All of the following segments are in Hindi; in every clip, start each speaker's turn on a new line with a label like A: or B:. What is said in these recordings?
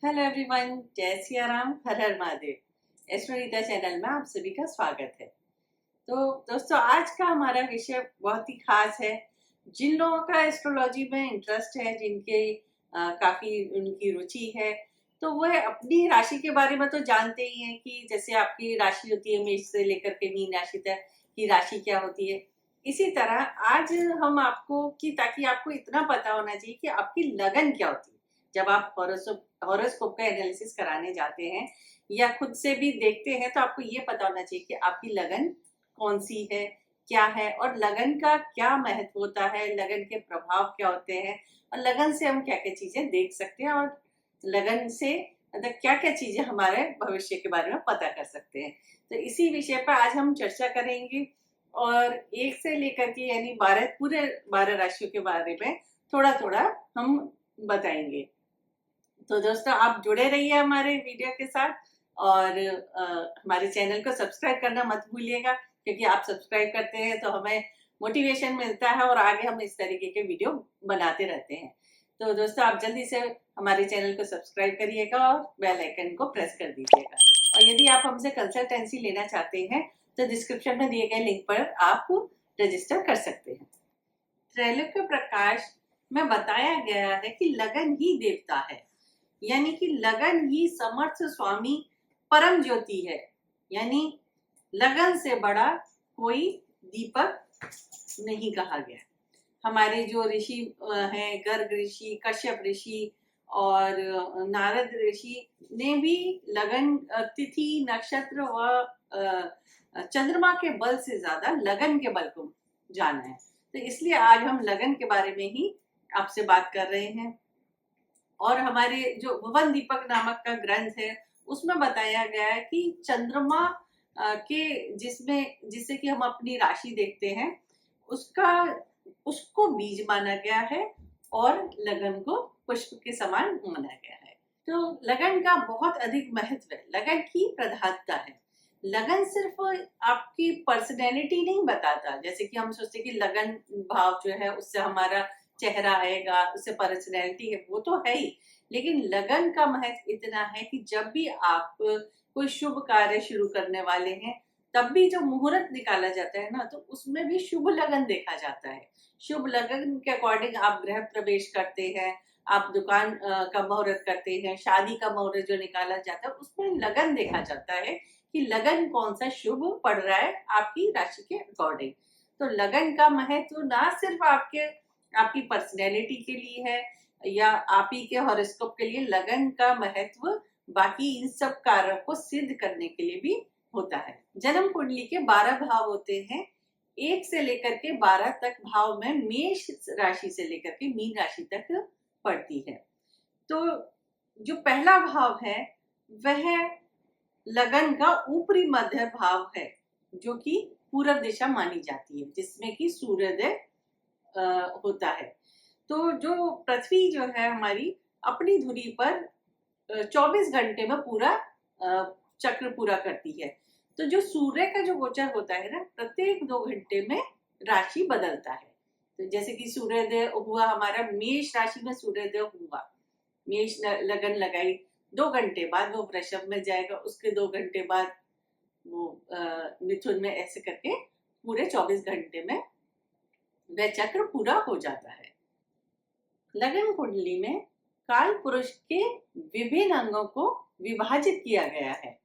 A: हेलो एवरीवन, जय सिया राम, हर हर महादेव। एस्ट्रो रीता चैनल में आप सभी का स्वागत है। तो दोस्तों, आज का हमारा विषय बहुत ही खास है। जिन लोगों का एस्ट्रोलॉजी में इंटरेस्ट है, जिनके काफी उनकी रुचि है, तो वह अपनी राशि के बारे में तो जानते ही हैं कि जैसे आपकी राशि होती है मेष से लेकर के मीन राशि तक की राशि क्या होती है। इसी तरह आज हम आपको ताकि आपको इतना पता होना चाहिए कि आपकी लगन क्या होती है। जब आप हॉरोस्कोप का एनालिसिस कराने जाते हैं या खुद से भी देखते हैं, तो आपको ये पता होना चाहिए कि आपकी लगन कौन सी है, क्या है, और लगन का क्या महत्व होता है, लगन के प्रभाव क्या होते हैं, और लगन से हम क्या क्या चीजें देख सकते हैं, और लगन से मतलब क्या क्या चीजें हमारे भविष्य के बारे में पता कर सकते हैं। तो इसी विषय पर आज हम चर्चा करेंगे और एक से लेकर के यानी 12 पूरे 12 राशियों के बारे में थोड़ा थोड़ा हम बताएंगे। तो दोस्तों, आप जुड़े रहिए हमारे वीडियो के साथ और हमारे चैनल को सब्सक्राइब करना मत भूलिएगा, क्योंकि आप सब्सक्राइब करते हैं तो हमें मोटिवेशन मिलता है और आगे हम इस तरीके के वीडियो बनाते रहते हैं। तो दोस्तों, आप जल्दी से हमारे चैनल को सब्सक्राइब करिएगा और बेल आइकन को प्रेस कर दीजिएगा। और यदि आप हमसे कंसल्टेंसी लेना चाहते हैं तो डिस्क्रिप्शन में दिए गए लिंक पर आप रजिस्टर कर सकते हैं। त्रैलोक्य प्रकाश में बताया गया है कि लगन ही देवता है, यानी कि लगन ही समर्थ स्वामी परम ज्योति है। यानी लगन से बड़ा कोई दीपक नहीं कहा गया। हमारे जो ऋषि हैं, गर्ग ऋषि, कश्यप ऋषि और नारद ऋषि ने भी लगन, तिथि, नक्षत्र व चंद्रमा के बल से ज्यादा लगन के बल को जाना है। तो इसलिए आज हम लगन के बारे में ही आपसे बात कर रहे हैं। और हमारे जो भुवन दीपक नामक का ग्रंथ है उसमें बताया गया है कि चंद्रमा के जिससे कि हम अपनी राशि देखते हैं उसको बीज माना गया है और लगन को पुष्प के समान माना गया है। तो लगन का बहुत अधिक महत्व है, लगन की प्रधानता है। लगन सिर्फ आपकी पर्सनैलिटी नहीं बताता, जैसे कि हम सोचते कि लगन भाव जो है उससे हमारा चेहरा आएगा, उससे पर्सनैलिटी है, वो तो है ही, लेकिन लगन का महत्व इतना है कि जब भी आप कोई शुभ कार्य शुरू करने वाले हैं तब भी जो मुहूर्त निकाला जाता है ना, तो उसमें भी शुभ लगन देखा जाता है। शुभ लगन के अकॉर्डिंग आप गृह प्रवेश करते हैं, आप दुकान का मुहूर्त करते हैं, शादी का मुहूर्त जो निकाला जाता है उसमें लगन देखा जाता है कि लगन कौन सा शुभ पड़ रहा है आपकी राशि के अकॉर्डिंग। तो लगन का महत्व ना सिर्फ आपकी पर्सनैलिटी के लिए है या आप ही के हॉरोस्कोप के लिए, लगन का महत्व बाकी इन सब कार्यों को सिद्ध करने के लिए भी होता है। जन्म कुंडली के 12 भाव होते हैं, 1 से लेकर के 12 तक भाव में मेष राशि से लेकर के मीन राशि तक पड़ती है। तो जो पहला भाव है वह लगन का ऊपरी मध्य भाव है, जो कि पूर्व दिशा मानी जाती है, जिसमें कि सूर्योदय होता है। तो जो पृथ्वी जो है हमारी अपनी धुरी पर 24 घंटे में पूरा चक्र पूरा करती है। तो जो सूर्य का जो गोचर होता है ना, प्रत्येक 2 घंटे में राशि बदलता है। तो जैसे कि सूर्योदय हुआ हमारा मेष राशि में, सूर्योदय हुआ, मेष लगन लगाई, 2 घंटे बाद वो वृषभ में जाएगा, उसके 2 घंटे बाद वो मिथुन में, ऐसे करके पूरे 24 घंटे में वह चक्र पूरा हो जाता है। लगन कुंडली में काल पुरुष के विभिन्न अंगों को विभाजित किया गया है।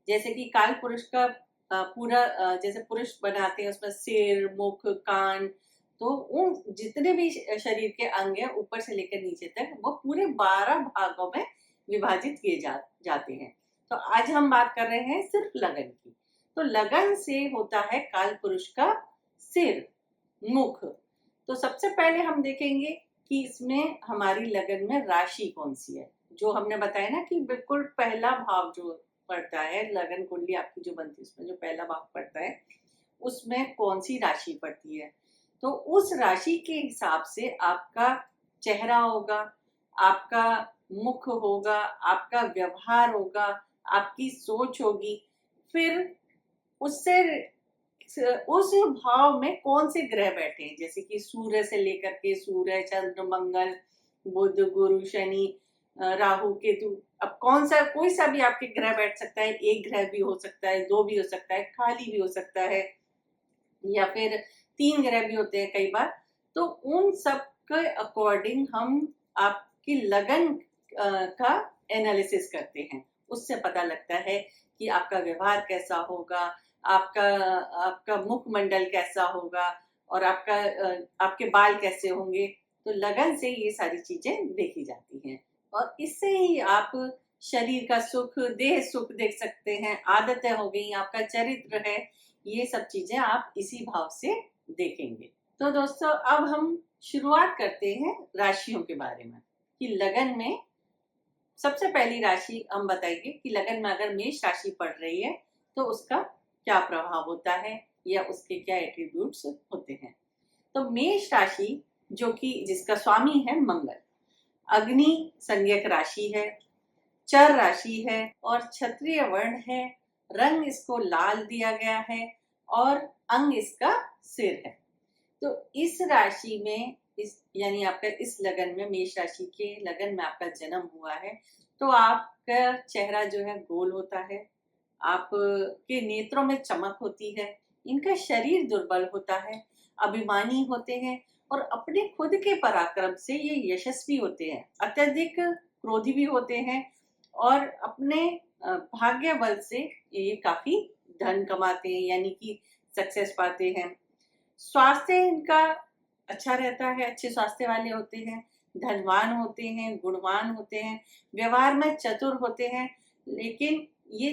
A: जैसे कि काल पुरुष का पूरा जैसे पुरुष बनाते हैं उसमें सिर, मुख, कान, तो उन जितने भी शरीर के अंग हैं ऊपर से लेकर नीचे तक, वो पूरे 12 भागों में विभाजित किए जाते हैं। तो आज हम बात कर रहे हैं सिर्फ लगन की। तो लगन से होता है काल पुरुष का सिर, मुख। तो सबसे पहले हम देखेंगे कि इसमें हमारी लगन में राशि कौन सी है। जो हमने बताया ना कि बिल्कुल पहला भाव जो पड़ता है, लगन कुंडली आपकी जो बनती है उसमें जो पहला भाव पड़ता है उसमें कौन सी राशि पड़ती है, तो उस राशि के हिसाब से आपका चेहरा होगा, आपका मुख होगा, आपका व्यवहार होगा, आपकी सोच होगी। फिर उससे उस भाव में कौन से ग्रह बैठे हैं, जैसे कि सूर्य से लेकर के सूर्य, चंद्र, मंगल, बुध, गुरु, शनि, राहु केतु, अब कौन सा कोई सा भी आपके ग्रह बैठ सकता है, एक ग्रह भी हो सकता है, दो भी हो सकता है, खाली भी हो सकता है, या फिर तीन ग्रह भी होते हैं कई बार। तो उन सब के अकॉर्डिंग हम आपकी लगन का एनालिसिस करते हैं। उससे पता लगता है कि आपका व्यवहार कैसा होगा, आपका आपका मुखमंडल कैसा होगा, और आपके बाल कैसे होंगे। तो लगन से ये सारी चीजें देखी जाती हैं, और इससे ही आप शरीर का सुख, देह सुख देख सकते हैं। आदतें हो गई, आपका चरित्र है, ये सब चीजें आप इसी भाव से देखेंगे। तो दोस्तों, अब हम शुरुआत करते हैं राशियों के बारे में, कि लगन में सबसे पहली राशि हम बताएंगे कि लगन में अगर मेष राशि पड़ रही है तो उसका क्या प्रभाव होता है, या उसके क्या एट्रीब्यूट्स होते हैं। तो मेष राशि, जो कि जिसका स्वामी है मंगल, अग्नि संज्ञक राशि है, चर राशि है और क्षत्रिय वर्ण है। रंग इसको लाल दिया गया है और अंग इसका सिर है। तो इस राशि में, इस यानी आपका इस लगन में, मेष राशि के लगन में आपका जन्म हुआ है, तो आपका चेहरा जो है गोल होता है, आपके नेत्रों में चमक होती है, इनका शरीर दुर्बल होता है, अभिमानी होते हैं और अपने खुद के पराक्रम से ये यशस्वी होते हैं, अत्यधिक क्रोधी भी होते हैं और अपने भाग्य बल से ये काफी धन कमाते हैं, यानी कि सक्सेस पाते हैं। स्वास्थ्य इनका अच्छा रहता है, अच्छे स्वास्थ्य वाले होते हैं, धनवान होते हैं, गुणवान होते हैं, व्यवहार में चतुर होते हैं, लेकिन ये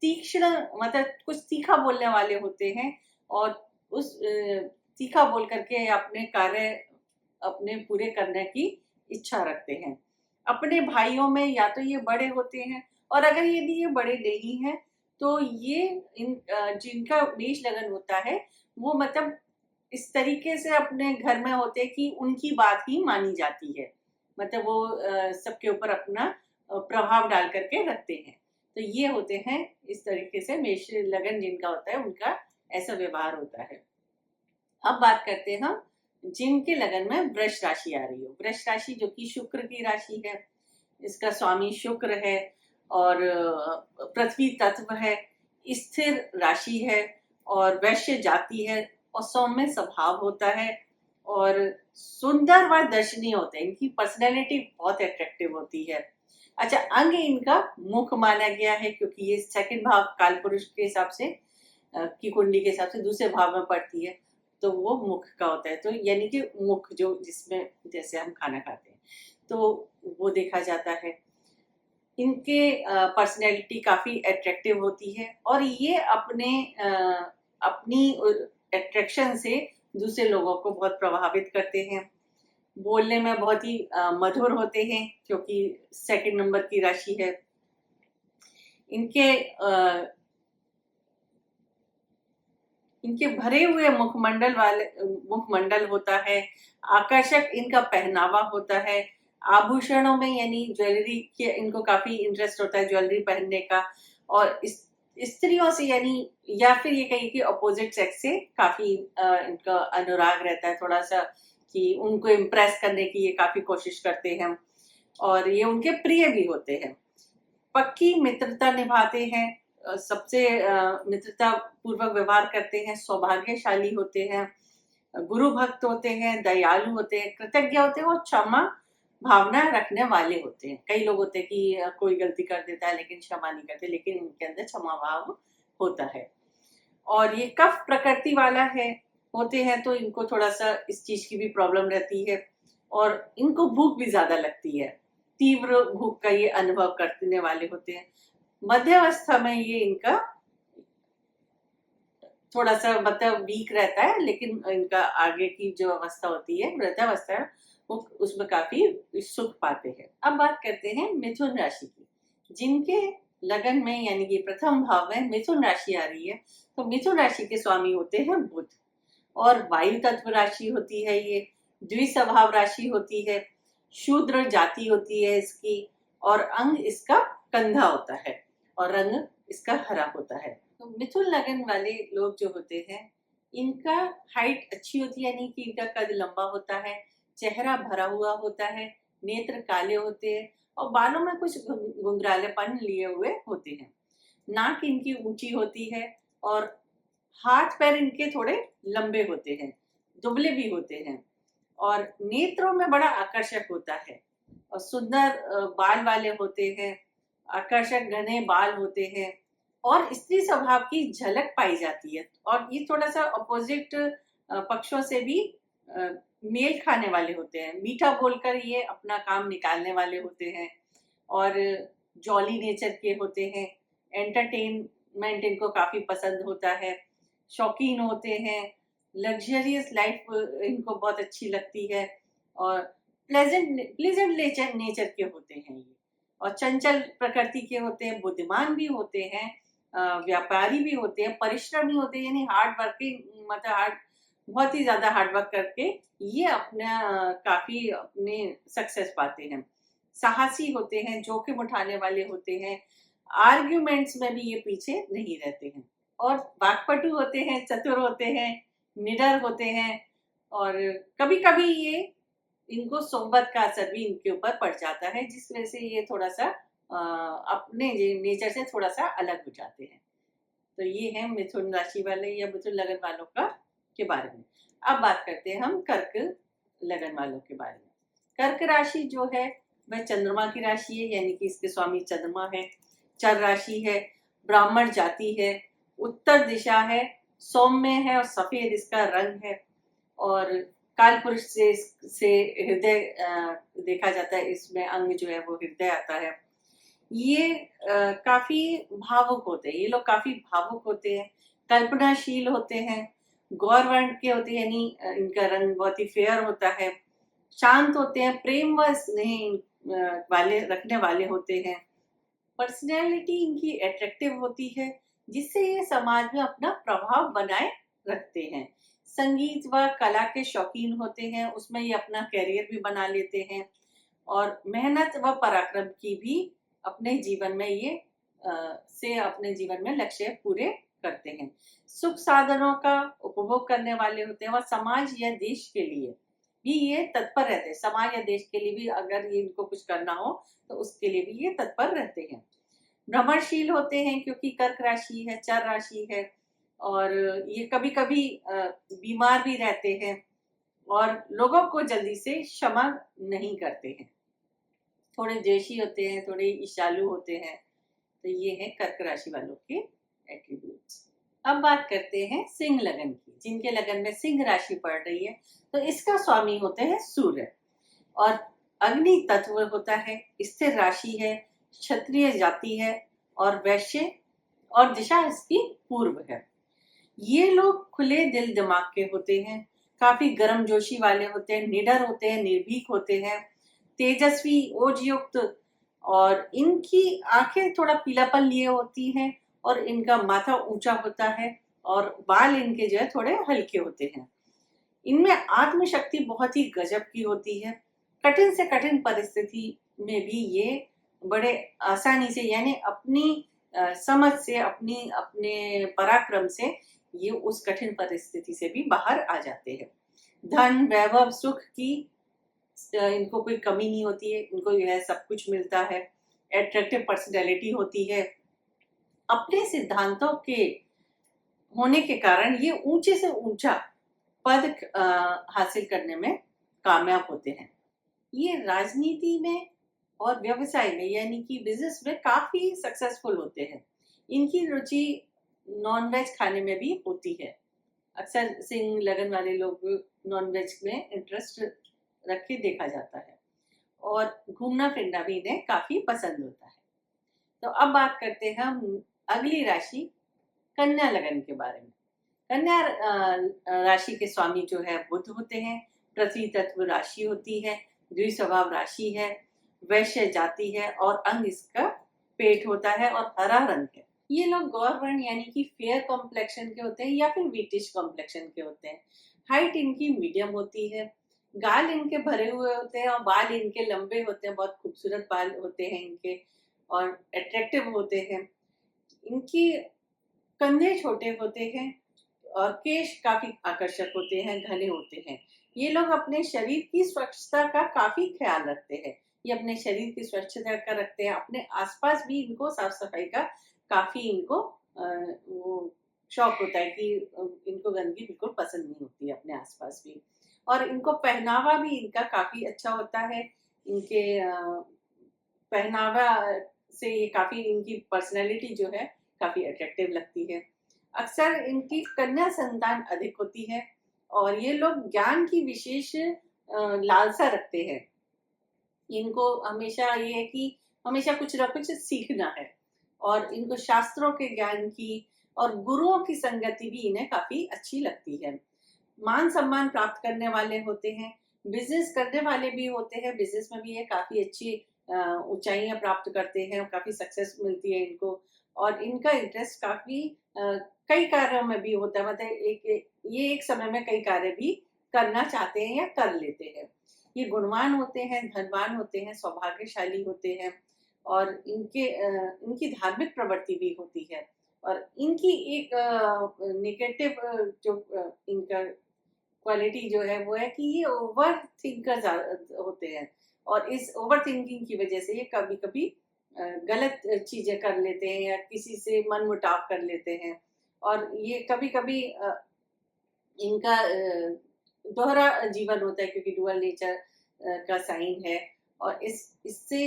A: तीक्ष्ण, मतलब कुछ तीखा बोलने वाले होते हैं, और उस तीखा बोल करके अपने कार्य अपने पूरे करने की इच्छा रखते हैं। अपने भाइयों में या तो ये बड़े होते हैं, और अगर यदि ये बड़े नहीं हैं तो ये जिनका मेष लगन होता है वो मतलब इस तरीके से अपने घर में होते हैं कि उनकी बात ही मानी जाती है, मतलब वो सबके ऊपर अपना प्रभाव डाल करके रखते हैं। तो ये होते हैं इस तरीके से, मेष लगन जिनका होता है उनका ऐसा व्यवहार होता है। अब बात करते हैं हम जिनके लगन में वृष राशि आ रही हो। वृष राशि जो कि शुक्र की राशि है, इसका स्वामी शुक्र है और पृथ्वी तत्व है, स्थिर राशि है और वैश्य जाति है और सौम्य स्वभाव होता है और सुंदर व दर्शनीय होते हैं। इनकी पर्सनैलिटी बहुत अट्रैक्टिव होती है। अच्छा, अंग इनका मुख माना गया है क्योंकि ये सेकंड भाव कालपुरुष के हिसाब से की कुंडली के हिसाब से दूसरे भाव में पड़ती है, तो वो मुख का होता है। तो यानी कि मुख जो जिसमें जैसे हम खाना खाते हैं तो वो देखा जाता है। इनके पर्सनैलिटी काफी अट्रैक्टिव होती है और ये अपनी अट्रैक्शन से दूसरे लोगों को बहुत प्रभावित करते हैं। बोलने में बहुत ही मधुर होते हैं क्योंकि सेकंड नंबर की राशि है। इनके भरे हुए मुखमंडल होता है। आकर्षक इनका पहनावा होता है। आभूषणों में यानी ज्वेलरी के इनको काफी इंटरेस्ट होता है, ज्वेलरी पहनने का। और स्त्रियों से यानी या फिर ये कहिए कि अपोजिट सेक्स से काफी इनका अनुराग रहता है थोड़ा सा, कि उनको इम्प्रेस करने की ये काफी कोशिश करते हैं और ये उनके प्रिय भी होते हैं। पक्की मित्रता निभाते हैं, सबसे मित्रता पूर्वक व्यवहार करते हैं, सौभाग्यशाली होते हैं, गुरु भक्त होते हैं, दयालु होते हैं, कृतज्ञ होते हैं और क्षमा भावना रखने वाले होते हैं। कई लोग होते हैं कि कोई गलती कर देता है लेकिन क्षमा नहीं करते, लेकिन इनके अंदर क्षमा भाव होता है। और ये कफ प्रकृति वाला है होते हैं, तो इनको थोड़ा सा इस चीज की भी प्रॉब्लम रहती है और इनको भूख भी ज्यादा लगती है, तीव्र भूख का ये अनुभव करने वाले होते हैं। मध्यावस्था में ये इनका थोड़ा सा मतलब वीक रहता है, लेकिन इनका आगे की जो अवस्था होती है वृद्धावस्था, वो उसमें काफी सुख पाते हैं। अब बात करते हैं मिथुन राशि की, जिनके लगन में यानी कि प्रथम भाव में मिथुन राशि आ रही है। तो मिथुन राशि के स्वामी होते हैं बुध और वायु तत्व राशि होती है, ये द्विस्वभाव राशि होती है, शूद्र जाति होती है इसकी और अंग इसका कंधा होता है और रंग इसका हरा होता है। तो मिथुन लगन वाले लोग जो होते हैं इनका हाइट अच्छी होती है, यानी कि इनका कद लंबा होता है, चेहरा भरा हुआ होता है, नेत्र काले होते हैं और बालों में कुछ घुंघरालेपन लिए हुए होते हैं। नाक इनकी ऊंची होती है और हाथ पैर इनके थोड़े लंबे होते हैं, दुबले भी होते हैं और नेत्रों में बड़ा आकर्षक होता है और सुंदर बाल वाले होते हैं, आकर्षक घने बाल होते हैं और स्त्री स्वभाव की झलक पाई जाती है। और ये थोड़ा सा अपोजिट पक्षों से भी मेल खाने वाले होते हैं। मीठा बोलकर ये अपना काम निकालने वाले होते हैं और जॉली नेचर के होते हैं। एंटरटेनमेंट इनको काफी पसंद होता है, शौकीन होते हैं, लग्जरियस लाइफ इनको बहुत अच्छी लगती है और प्लेजेंट नेचर के होते हैं ये और चंचल प्रकृति के होते हैं, बुद्धिमान भी होते हैं, व्यापारी भी होते हैं, परिश्रमी होते हैं, यानी हार्ड वर्किंग, मतलब बहुत ही ज्यादा हार्ड वर्क करके ये अपना काफी अपने सक्सेस पाते हैं। साहसी होते हैं, जोखिम उठाने वाले होते हैं, आर्ग्यूमेंट्स में भी ये पीछे नहीं रहते हैं और वाक्पटु होते हैं, चतुर होते हैं, निडर होते हैं और कभी कभी ये इनको सोहबत का असर भी इनके ऊपर पड़ जाता है, जिस वजह से ये थोड़ा सा अपने नेचर से थोड़ा सा अलग हो जाते हैं। तो ये है मिथुन राशि वाले या मिथुन लगन वालों का के बारे में। अब बात करते हैं हम कर्क लगन वालों के बारे में। कर्क राशि जो है वह चंद्रमा की राशि है, यानी कि इसके स्वामी चंद्रमा है, चर राशि है, ब्राह्मण जाति है, उत्तर दिशा है, सौम्य है और सफेद इसका रंग है और काल पुरुष से हृदय देखा जाता है, इसमें अंग जो है वो हृदय आता है। ये काफी भावुक होते हैं, ये लोग काफी भावुक होते हैं, कल्पनाशील होते हैं, गौर वर्ण के होते हैं, यानी इनका रंग बहुत ही फेयर होता है, शांत होते हैं, प्रेम व स्नेह वाले रखने वाले होते हैं। पर्सनैलिटी इनकी अट्रैक्टिव होती है, जिससे ये समाज में अपना प्रभाव बनाए रखते हैं। संगीत व कला के शौकीन होते हैं, उसमें ये अपना कैरियर भी बना लेते हैं और मेहनत व पराक्रम की भी अपने जीवन में अपने जीवन में लक्ष्य पूरे करते हैं। सुख साधनों का उपभोग करने वाले होते हैं और समाज या देश के लिए भी ये तत्पर रहते हैं। समाज या देश के लिए भी अगर ये इनको कुछ करना हो तो उसके लिए भी ये तत्पर रहते हैं। भ्रमणशील होते हैं क्योंकि कर्क राशि है, चर राशि है और ये कभी कभी बीमार भी रहते हैं और लोगों को जल्दी से क्षमा नहीं करते हैं, थोड़े द्वेषी होते हैं, थोड़े ईर्ष्यालु होते हैं। तो ये है कर्क राशि वालों के एट्रीब्यूट्स। अब बात करते हैं सिंह लगन की। जिनके लगन में सिंह राशि पड़ रही है तो इसका स्वामी होते हैं सूर्य और अग्नि तत्व होता है, स्थिर राशि है, क्षत्रिय जाति है और वैश्य और दिशा इसकी पूर्व है। ये लोग खुले दिल दिमाग के होते हैं, काफी गर्मजोशी वाले होते हैं, निडर होते हैं, निर्भीक होते हैं, तेजस्वी, ओजयुक्त और इनकी आंखें थोड़ा पीलापन लिए होती हैं और इनका माथा ऊंचा होता है और बाल इनके जो है थोड़े हल्के होते हैं। इनमें आत्मशक्ति बहुत ही गजब की होती है। कठिन से कठिन परिस्थिति में भी ये बड़े आसानी से, यानी अपनी समझ से, अपने पराक्रम से ये उस कठिन परिस्थिति से भी बाहर आ जाते हैं। धन, वैभव, सुख की इनको कोई कमी नहीं होती है, इनको यह सब कुछ मिलता है। एट्रैक्टिव पर्सनैलिटी होती है। अपने सिद्धांतों के होने के कारण ये ऊंचे से ऊंचा पद हासिल करने में कामयाब होते हैं। ये राजनीति में और व्यवसाय में, यानी कि बिजनेस में काफी सक्सेसफुल होते हैं। इनकी रुचि नॉनवेज खाने में भी होती है। अक्सर सिंह लगन वाले लोग नॉनवेज में इंटरेस्ट रख के देखा जाता है और घूमना फिरना भी इन्हें काफी पसंद होता है। तो अब बात करते हैं हम अगली राशि कन्या लगन के बारे में। कन्या राशि के स्वामी जो है बुध होते हैं, पृथ्वी तत्व राशि होती है, द्विस्वभाव राशि है, वैश्य जाति है और अंग इसका पेट होता है और हरा रंग है। ये लोग गौर वर्ण यानी कि फेयर कॉम्प्लेक्शन के होते हैं या फिर व्हीटिश कॉम्प्लेक्शन के होते हैं। हाइट इनकी मीडियम होती है, गाल इनके भरे हुए होते हैं और बाल इनके लंबे होते हैं, बहुत खूबसूरत बाल होते हैं इनके और अट्रैक्टिव होते हैं। इनकी कंधे छोटे होते हैं और केश काफी आकर्षक होते हैं, घने होते हैं। ये लोग अपने शरीर की स्वच्छता का काफी ख्याल रखते हैं। ये अपने शरीर की स्वच्छता का रखते हैं, अपने आसपास भी इनको साफ सफाई का काफी इनको वो शौक होता है कि इनको गंदगी बिल्कुल पसंद नहीं होती है अपने आसपास भी। और इनको पहनावा भी इनका काफी अच्छा होता है। इनके पहनावा से ये काफी इनकी पर्सनैलिटी जो है काफी अट्रैक्टिव लगती है। अक्सर इनकी कन्या संतान अधिक होती है और ये लोग ज्ञान की विशेष लालसा रखते हैं। इनको हमेशा ये है कि हमेशा कुछ ना कुछ सीखना है और इनको शास्त्रों के ज्ञान की और गुरुओं की संगति भी इन्हें काफी अच्छी लगती है। मान सम्मान प्राप्त करने वाले होते हैं, बिजनेस करने वाले भी होते हैं, बिजनेस में भी ये काफी अच्छी ऊंचाइयां प्राप्त करते हैं, काफी सक्सेस मिलती है इनको। और इनका इंटरेस्ट काफी कई कार्यों में भी होता है, मतलब ये एक समय में कई कार्य भी करना चाहते हैं या कर लेते हैं। ये गुणवान होते हैं, धनवान होते हैं, सौभाग्यशाली होते हैं और इनकी धार्मिक प्रवृत्ति भी होती है। और इनकी एक नेगेटिव जो इनका क्वालिटी जो है वो है कि ये ओवर थिंकर होते हैं और इस ओवर थिंकिंग की वजह से ये कभी कभी गलत चीजें कर लेते हैं या किसी से मन मुटाव कर लेते हैं। और ये कभी कभी इनका दोहरा जीवन होता है क्योंकि डुअल नेचर का साइन है। और इससे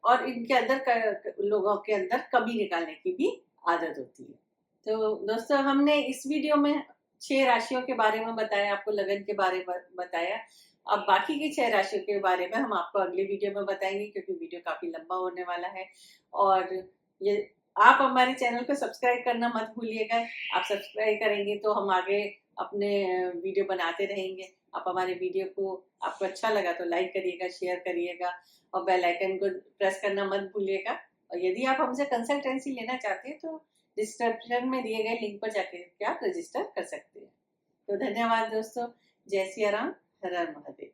A: और इनके अंदर लोगों के अंदर कमी निकालने की भी आदत होती है। तो दोस्तों हमने इस वीडियो में 6 राशियों के बारे में बताया, आपको लगन के बारे में बताया। अब बाकी की 6 राशियों के बारे में हम आपको अगले वीडियो में बताएंगे क्योंकि वीडियो काफी लंबा होने वाला है। और ये आप हमारे चैनल को सब्सक्राइब करना मत भूलिएगा। आप सब्सक्राइब करेंगे तो हम आगे अपने वीडियो बनाते रहेंगे। आप हमारे वीडियो को आपको अच्छा लगा तो लाइक करिएगा, शेयर करिएगा और बेल आइकन को प्रेस करना मत भूलिएगा। और यदि आप हमसे कंसल्टेंसी लेना चाहते हैं तो डिस्क्रिप्शन में दिए गए लिंक पर जाकर के आप रजिस्टर कर सकते हैं। तो धन्यवाद दोस्तों। जय सिया राम, हर हर महादेव।